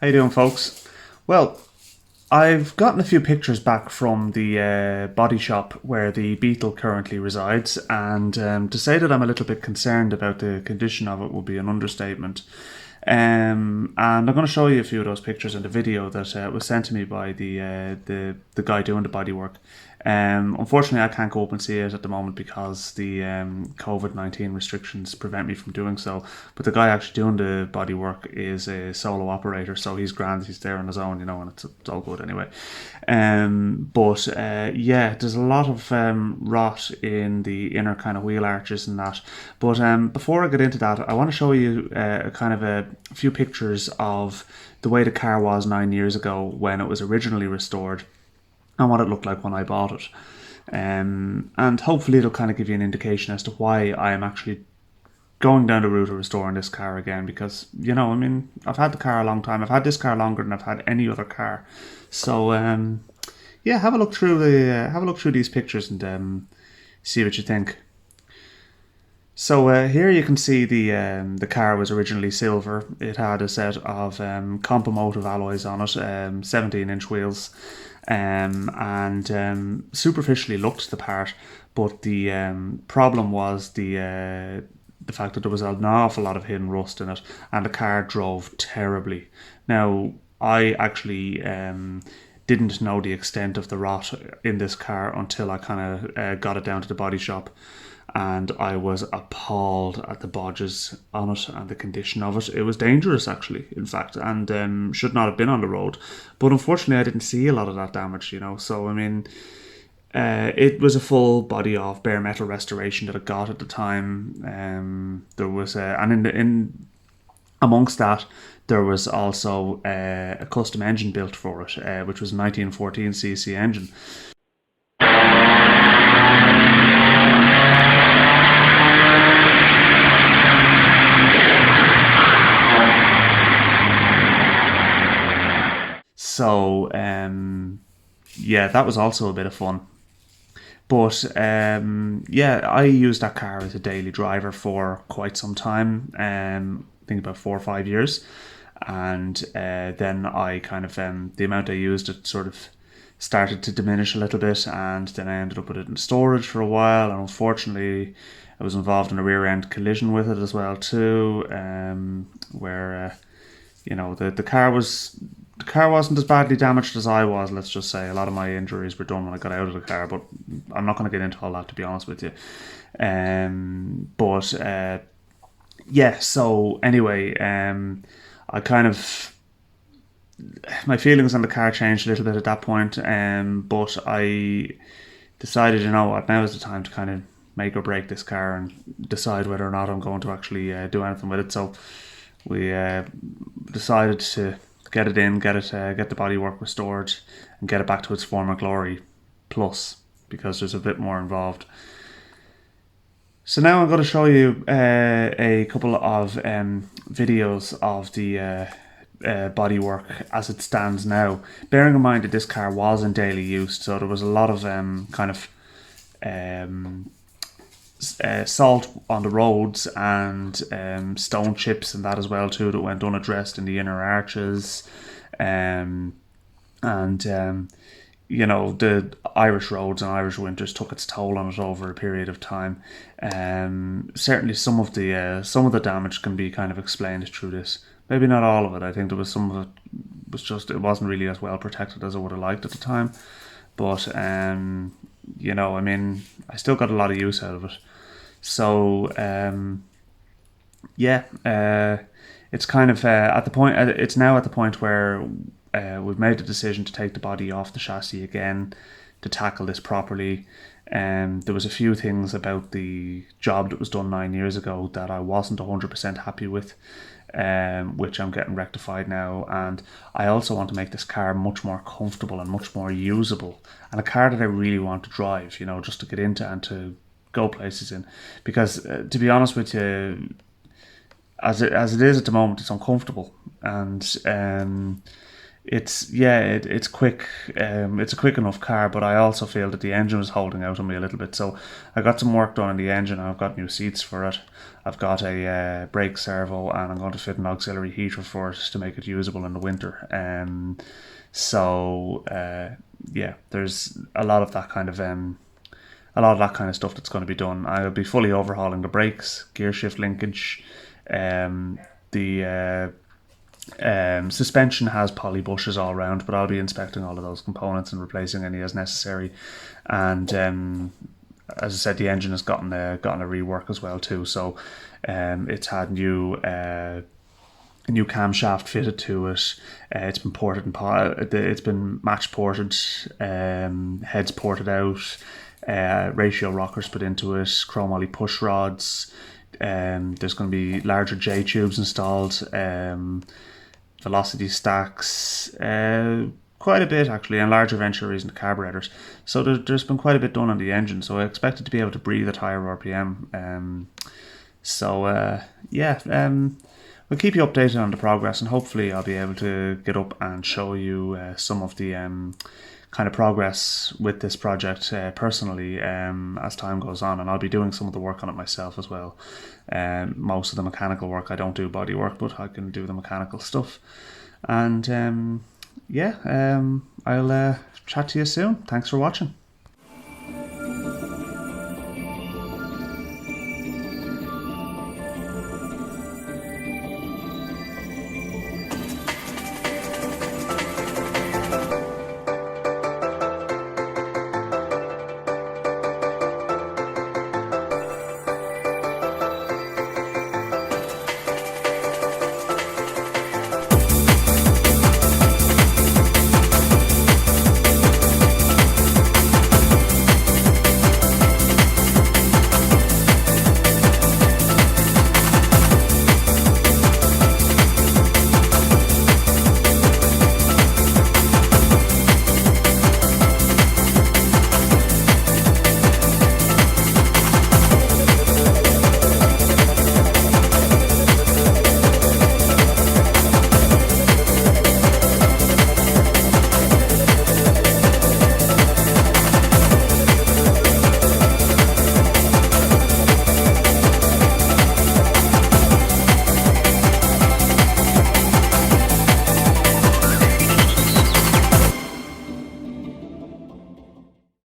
How you doing, folks? Well, I've gotten a few pictures back from the body shop where the Beetle currently resides, and to say that I'm a little bit concerned about the condition of it would be an understatement. And I'm going to show you a few of those pictures in the video that was sent to me by the guy doing the body work. Unfortunately, I can't go up and see it at the moment because the COVID-19 restrictions prevent me from doing so. But the guy actually doing the body work is a solo operator, so he's grand. He's there on his own, and it's all good anyway. But yeah, there's a lot of rot in the inner kind of wheel arches and that. But before I get into that, I want to show you kind of a few pictures of the way the car was 9 years ago when it was originally restored and what it looked like when I bought it. And hopefully it'll kind of give you an indication as to why I am actually going down the route of restoring this car again, because I've had the car a long time. I've had this car longer than I've had any other car. So yeah, have a look through these pictures and see what you think. So here you can see the car was originally silver. It had a set of Compomotive alloys on it, 17-inch wheels, and superficially looked the part. But the problem was the fact that there was an awful lot of hidden rust in it, and the car drove terribly. Now, I actually didn't know the extent of the rot in this car until I kind of got it down to the body shop, and I was appalled at the bodges on it and the condition of it. It was dangerous, actually, in fact, and should not have been on the road. But unfortunately, I didn't see a lot of that damage. So, I mean, it was a full body of bare metal restoration that I got at the time. There was, and in amongst that, there was also a custom engine built for it, which was a 1914cc engine. So, yeah, that was also a bit of fun. But yeah, I used that car as a daily driver for quite some time. I think about 4 or 5 years, and then I kind of the amount I used it sort of started to diminish a little bit, and then I ended up with it in storage for a while. And unfortunately, I was involved in a rear end collision with it as well too, where the car wasn't as badly damaged as I was. Let's just say a lot of my injuries were done when I got out of the car, but I'm not going to get into all that, to be honest with you. But yeah. So anyway, I kind of my feelings on the car changed a little bit at that point. But I decided, what, now is the time to kind of make or break this car and decide whether or not I'm going to actually do anything with it. So we decided to get it in, get the bodywork restored, and get it back to its former glory, plus, because there's a bit more involved. So now I'm going to show you a couple of videos of the bodywork as it stands now. Bearing in mind that this car was in daily use, so there was a lot of kind of salt on the roads and stone chips and that as well too that went unaddressed in the inner arches, and the Irish roads and Irish winters took its toll on it over a period of time. Certainly some of the damage can be kind of explained through this. Maybe not all of it. I think there was some of it was just, it wasn't really as well protected as I would have liked at the time. But I mean, I still got a lot of use out of it. So yeah, it's kind of at the point. It's now at the point where we've made the decision to take the body off the chassis again to tackle this properly. There was a few things about the job that was done 9 years ago that I wasn't 100% happy with, which I'm getting rectified now. And I also want to make this car much more comfortable and much more usable, and a car that I really want to drive, just to get into and to go places in. Because to be honest with you, as it is at the moment, it's uncomfortable, and it's quick. It's a quick enough car, but I also feel that the engine was holding out on me a little bit. So I got some work done on the engine. I've got new seats for it. I've got a brake servo, and I'm going to fit an auxiliary heater for it to make it usable in the winter. So yeah, there's a lot of that kind of stuff that's going to be done. I'll be fully overhauling the brakes, gear shift linkage, the suspension has poly bushes all around, but I'll be inspecting all of those components and replacing any as necessary. And as I said, the engine has gotten a rework as well too. So it's had a new camshaft fitted to it. It's been ported and it's been match ported. Heads ported out. Ratio rockers put into it. Chromoly push rods. There's going to be larger J tubes installed. Velocity stacks, quite a bit actually, and larger venturi and carburetors. So there's been quite a bit done on the engine. So I expect it to be able to breathe at higher RPM. We'll keep you updated on the progress, and hopefully I'll be able to get up and show you some of the kind of progress with this project personally as time goes on, and I'll be doing some of the work on it myself as well. Most of the mechanical work, I don't do body work, but I can do the mechanical stuff. And I'll chat to you soon. Thanks for watching.